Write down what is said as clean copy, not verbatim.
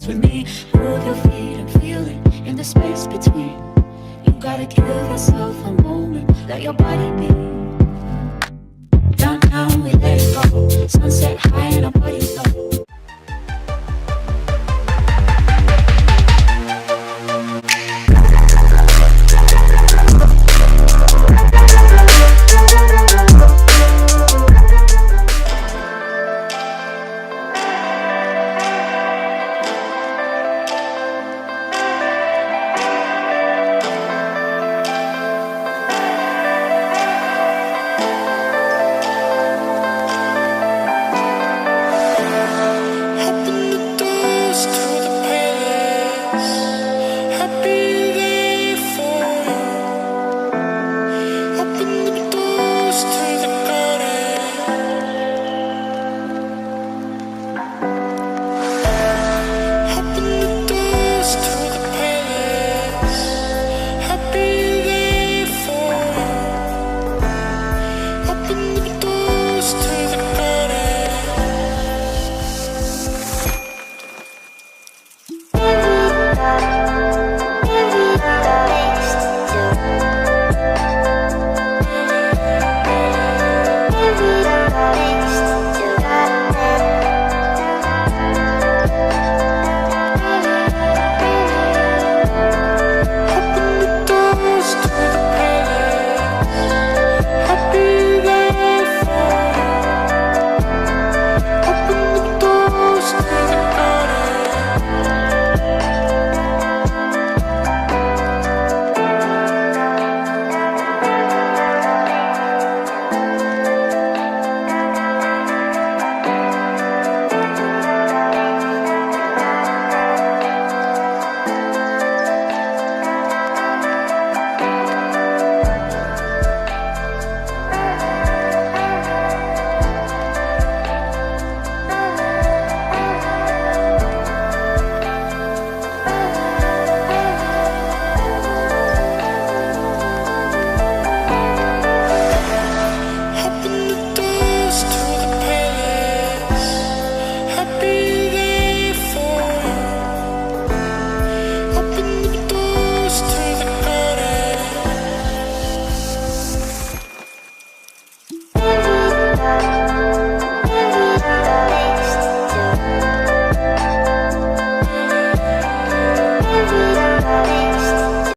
with me. Move your feet and feel it in the space between. You gotta give yourself a moment, let your body be. Downtown we let it go, sunset high and our bodies low.